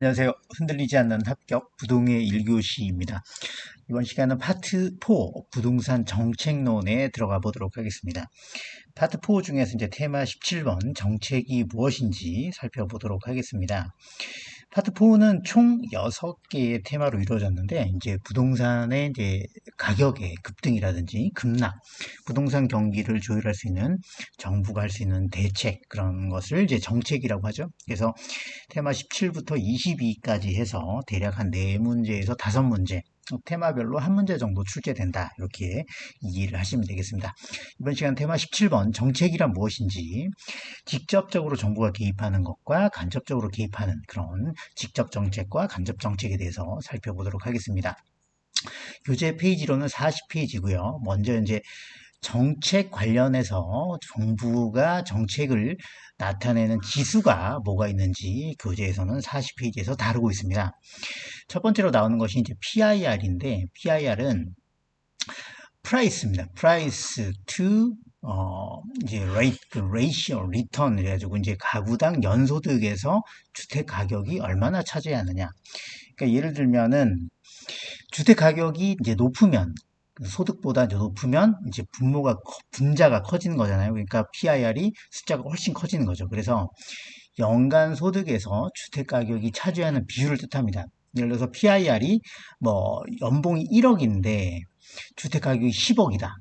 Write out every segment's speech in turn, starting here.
안녕하세요. 흔들리지 않는 합격 부동의 1교시입니다. 이번 시간은 파트 4 부동산 정책론에 들어가 보도록 하겠습니다. 파트 4 중에서 이제 테마 17번 정책이 무엇인지 살펴보도록 하겠습니다. 파트 4는 총 6개의 테마로 이루어졌는데, 이제 부동산의 이제 가격의 급등이라든지 급락, 부동산 경기를 조율할 수 있는 정부가 할 수 있는 대책, 그런 것을 이제 정책이라고 하죠. 그래서 테마 17부터 22까지 해서 대략 한 4문제에서 5문제, 테마별로 한 문제 정도 출제된다. 이렇게 이해를 하시면 되겠습니다. 이번 시간 테마 17번 정책이란 무엇인지, 직접적으로 정부가 개입하는 것과 간접적으로 개입하는 그런 직접 정책과 간접 정책에 대해서 살펴보도록 하겠습니다. 교재 페이지로는 40페이지고요. 먼저 이제 정책 관련해서 정부가 정책을 나타내는 지수가 뭐가 있는지 교재에서는 40페이지에서 다루고 있습니다. 첫 번째로 나오는 것이 이제 PIR인데, PIR은 price입니다. price to 이제 rate, 그 ratio, return 이래가지고 이제 가구당 연소득에서 주택 가격이 얼마나 차지하느냐. 그러니까 예를 들면은 주택 가격이 이제 높으면, 소득보다 이제 높으면 이제 분자가 커지는 거잖아요. 그러니까 PIR이 숫자가 훨씬 커지는 거죠. 그래서 연간 소득에서 주택 가격이 차지하는 비율을 뜻합니다. 예를 들어서 PIR이 뭐 연봉이 1억인데 주택 가격이 10억이다.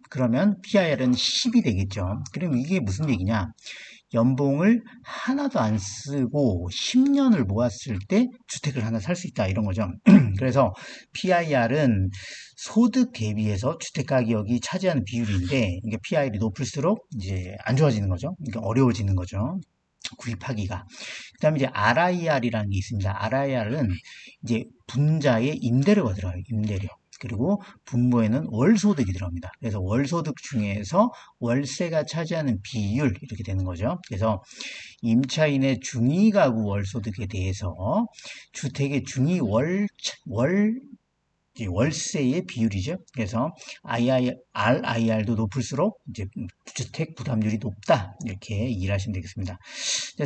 그러면 PIR은 10이 되겠죠. 그럼 이게 무슨 얘기냐? 연봉을 하나도 안 쓰고 10년을 모았을 때 주택을 하나 살 수 있다, 이런 거죠. 그래서 PIR은 소득 대비해서 주택 가격이 차지하는 비율인데, 이게 PIR이 높을수록 이제 안 좋아지는 거죠. 그러니까 어려워지는 거죠. 구입하기가. 그 다음에 이제 RIR이라는 게 있습니다. RIR은 이제 분자의 임대료가 들어가요. 임대료. 그리고 분모에는 월소득이 들어갑니다. 그래서 월소득 중에서 월세가 차지하는 비율, 이렇게 되는 거죠. 그래서 임차인의 중위가구 월소득에 대해서 주택의 중위 월세의 비율이죠. 그래서 RIR도 높을수록 이제 주택 부담률이 높다, 이렇게 이해하시면 되겠습니다.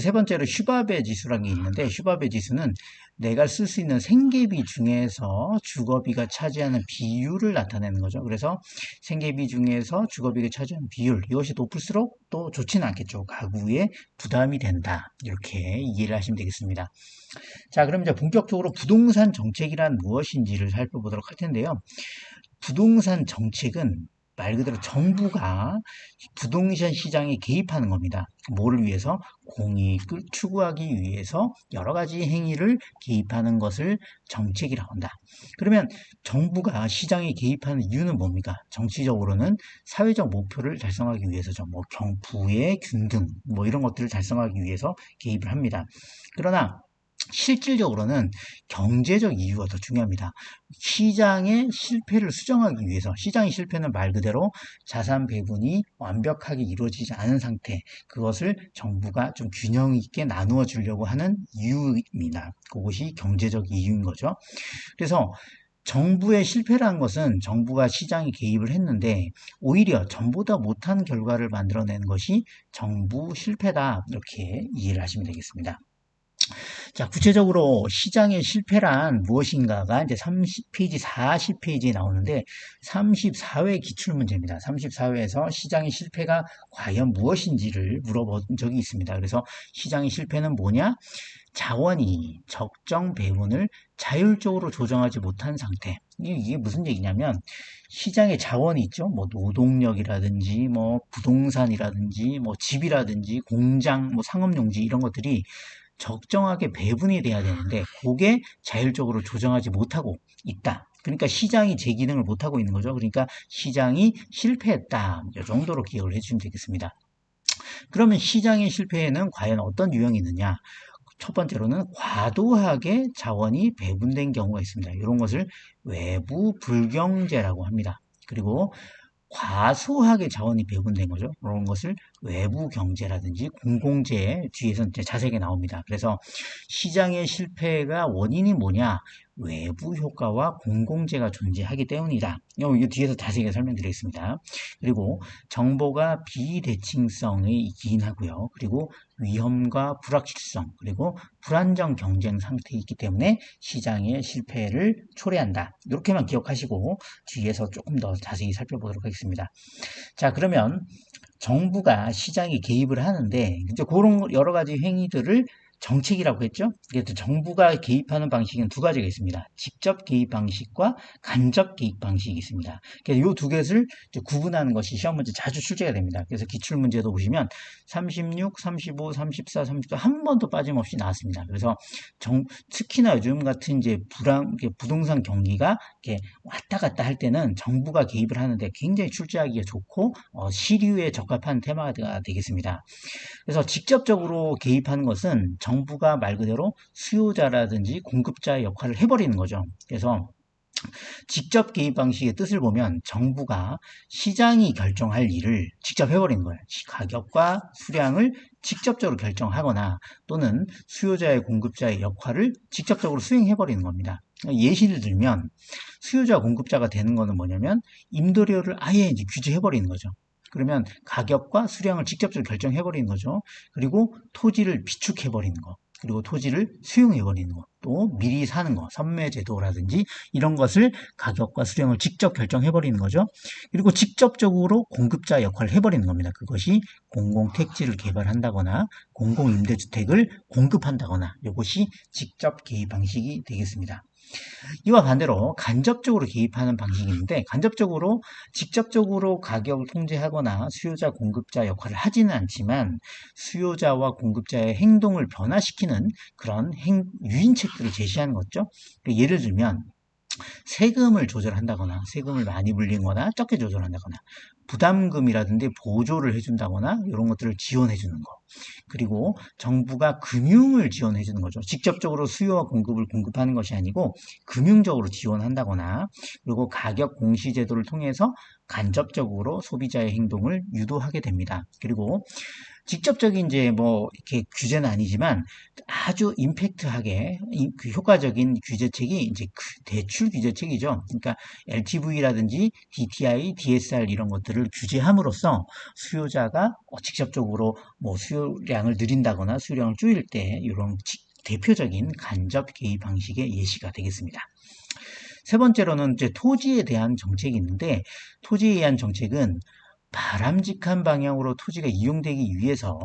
세 번째로 슈바베 지수라는 게 있는데, 슈바베 지수는 내가 쓸 수 있는 생계비 중에서 주거비가 차지하는 비율을 나타내는 거죠. 그래서 생계비 중에서 주거비가 차지하는 비율, 이것이 높을수록 또 좋지는 않겠죠. 가구에 부담이 된다, 이렇게 이해를 하시면 되겠습니다. 자, 그럼 이제 본격적으로 부동산 정책이란 무엇인지를 살펴보도록 할 텐데요. 부동산 정책은 말 그대로 정부가 부동산 시장에 개입하는 겁니다. 뭐를 위해서? 공익을 추구하기 위해서 여러 가지 행위를 개입하는 것을 정책이라고 한다. 그러면 정부가 시장에 개입하는 이유는 뭡니까? 정치적으로는 사회적 목표를 달성하기 위해서죠. 뭐 부의 균등, 뭐 이런 것들을 달성하기 위해서 개입을 합니다. 그러나 실질적으로는 경제적 이유가 더 중요합니다. 시장의 실패를 수정하기 위해서, 시장의 실패는 말 그대로 자산 배분이 완벽하게 이루어지지 않은 상태, 그것을 정부가 좀 균형 있게 나누어 주려고 하는 이유입니다. 그것이 경제적 이유인 거죠. 그래서 정부의 실패라는 것은 정부가 시장에 개입을 했는데 오히려 전보다 못한 결과를 만들어내는 것이 정부 실패다, 이렇게 이해를 하시면 되겠습니다. 자, 구체적으로 시장의 실패란 무엇인가가 이제 30페이지, 40페이지에 나오는데, 34회 기출문제입니다. 34회에서 시장의 실패가 과연 무엇인지를 물어본 적이 있습니다. 그래서 시장의 실패는 뭐냐? 자원이 적정 배분을 자율적으로 조정하지 못한 상태. 이게 무슨 얘기냐면, 시장에 자원이 있죠. 뭐 노동력이라든지, 뭐 부동산이라든지, 뭐 집이라든지, 공장, 뭐 상업용지, 이런 것들이 적정하게 배분이 돼야 되는데 그게 자율적으로 조정하지 못하고 있다. 그러니까 시장이 제 기능을 못하고 있는 거죠. 그러니까 시장이 실패했다, 이 정도로 기억을 해주시면 되겠습니다. 그러면 시장의 실패에는 과연 어떤 유형이 있느냐? 첫 번째로는 과도하게 자원이 배분된 경우가 있습니다. 이런 것을 외부 불경제라고 합니다. 그리고 과소하게 자원이 배분된 거죠. 그런 것을 외부 경제라든지 공공재 뒤에서 이제 자세하게 나옵니다. 그래서 시장의 실패가 원인이 뭐냐? 외부 효과와 공공재가 존재하기 때문이다. 이거 뒤에서 자세히 설명드리겠습니다. 그리고 정보가 비대칭성에 기인하고요. 그리고 위험과 불확실성, 그리고 불안정 경쟁 상태에 있기 때문에 시장의 실패를 초래한다. 이렇게만 기억하시고 뒤에서 조금 더 자세히 살펴보도록 하겠습니다. 자, 그러면 정부가 시장에 개입을 하는데 이제 그런 여러 가지 행위들을 정책이라고 했죠. 그래서 정부가 개입하는 방식은 두 가지가 있습니다. 직접 개입 방식과 간접 개입 방식이 있습니다. 그래서 이 두 개를 구분하는 것이 시험 문제 자주 출제가 됩니다. 그래서 기출 문제도 보시면 36, 35, 34, 34 한 번도 빠짐없이 나왔습니다. 그래서 특히나 요즘 같은 이제 부동산 경기가 이렇게 왔다 갔다 할 때는 정부가 개입을 하는데 굉장히 출제하기가 좋고 시류에 적합한 테마가 되겠습니다. 그래서 직접적으로 개입하는 것은 정부가 말 그대로 수요자라든지 공급자의 역할을 해버리는 거죠. 그래서 직접 개입 방식의 뜻을 보면 정부가 시장이 결정할 일을 직접 해버리는 거예요. 가격과 수량을 직접적으로 결정하거나 또는 수요자의 공급자의 역할을 직접적으로 수행해버리는 겁니다. 예시를 들면 수요자 공급자가 되는 거는 뭐냐면 임대료를 아예 이제 규제해버리는 거죠. 그러면 가격과 수량을 직접적으로 결정해버리는 거죠. 그리고 토지를 비축해버리는 거. 그리고 토지를 수용해버리는 것, 또 미리 사는 것, 선매제도라든지 이런 것을 가격과 수량을 직접 결정해버리는 거죠. 그리고 직접적으로 공급자 역할을 해버리는 겁니다. 그것이 공공택지를 개발한다거나 공공임대주택을 공급한다거나 이것이 직접 개입 방식이 되겠습니다. 이와 반대로 간접적으로 개입하는 방식이 있는데 직접적으로 가격을 통제하거나 수요자 공급자 역할을 하지는 않지만 수요자와 공급자의 행동을 변화시키는 그런 유인책들을 제시하는 거죠. 예를 들면 세금을 조절한다거나 세금을 많이 물리거나 적게 조절한다거나 부담금이라든지 보조를 해준다거나 이런 것들을 지원해주는 거. 그리고 정부가 금융을 지원해주는 거죠. 직접적으로 수요와 공급을 공급하는 것이 아니고 금융적으로 지원한다거나 그리고 가격 공시제도를 통해서 간접적으로 소비자의 행동을 유도하게 됩니다. 그리고 직접적인 이제 뭐 이렇게 규제는 아니지만 아주 임팩트하게 그 효과적인 규제책이 이제 대출 규제책이죠. 그러니까 LTV라든지 DTI, DSR 이런 것들을 규제함으로써 수요자가 직접적으로 뭐 수요량을 늘린다거나 수요량을 줄일 때 이런 대표적인 간접 개입 방식의 예시가 되겠습니다. 세 번째로는 이제 토지에 대한 정책이 있는데 토지에 대한 정책은 바람직한 방향으로 토지가 이용되기 위해서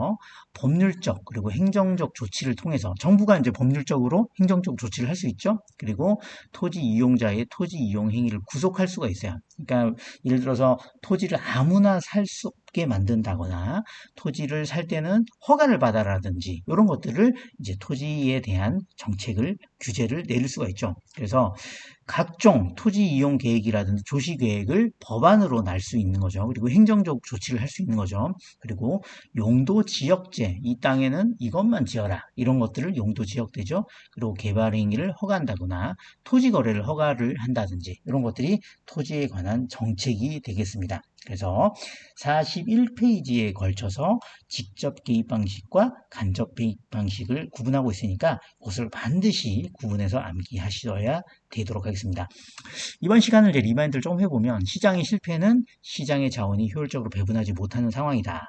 법률적 그리고 행정적 조치를 통해서 정부가 이제 법률적으로 행정적 조치를 할 수 있죠. 그리고 토지 이용자의 토지 이용 행위를 구속할 수가 있어요. 그러니까 예를 들어서 토지를 아무나 살 수 없게 만든다거나 토지를 살 때는 허가를 받아라든지 이런 것들을 이제 토지에 대한 정책을 규제를 내릴 수가 있죠. 그래서 각종 토지 이용 계획이라든지 조시 계획을 법안으로 날 수 있는 거죠. 그리고 행정적 조치를 할 수 있는 거죠. 그리고 용도 지역제, 이 땅에는 이것만 지어라. 이런 것들을 용도 지역대죠. 그리고 개발 행위를 허가한다거나 토지 거래를 허가를 한다든지 이런 것들이 토지에 관한 정책이 되겠습니다. 그래서 41페이지에 걸쳐서 직접 개입 방식과 간접 개입 방식을 구분하고 있으니까 그것을 반드시 구분해서 암기하셔야 되도록 하겠습니다. 이번 시간을 이제 리마인드를 조금 해보면 시장의 실패는 시장의 자원이 효율적으로 배분하지 못하는 상황이다.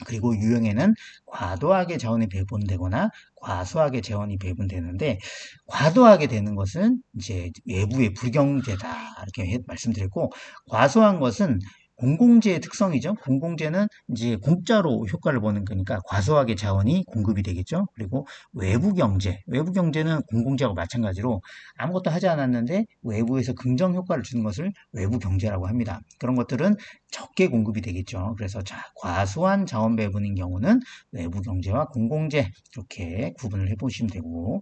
그리고 유형에는 과도하게 자원이 배분되거나 과소하게 자원이 배분되는데 과도하게 되는 것은 이제 외부의 불경제다 이렇게 말씀드렸고 과소한 것은 공공재의 특성이죠. 공공재는 이제 공짜로 효과를 보는 거니까 과소하게 자원이 공급이 되겠죠. 그리고 외부 경제는 공공재하고 마찬가지로 아무것도 하지 않았는데 외부에서 긍정 효과를 주는 것을 외부 경제라고 합니다. 그런 것들은 적게 공급이 되겠죠. 그래서 과소한 자원 배분인 경우는 외부 경제와 공공재 이렇게 구분을 해보시면 되고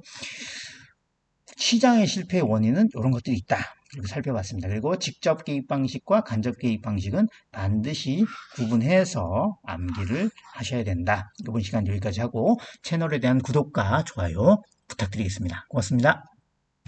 시장의 실패의 원인은 이런 것들이 있다. 이렇게 살펴봤습니다. 그리고 직접 개입 방식과 간접 개입 방식은 반드시 구분해서 암기를 하셔야 된다. 이번 시간 여기까지 하고 채널에 대한 구독과 좋아요 부탁드리겠습니다. 고맙습니다.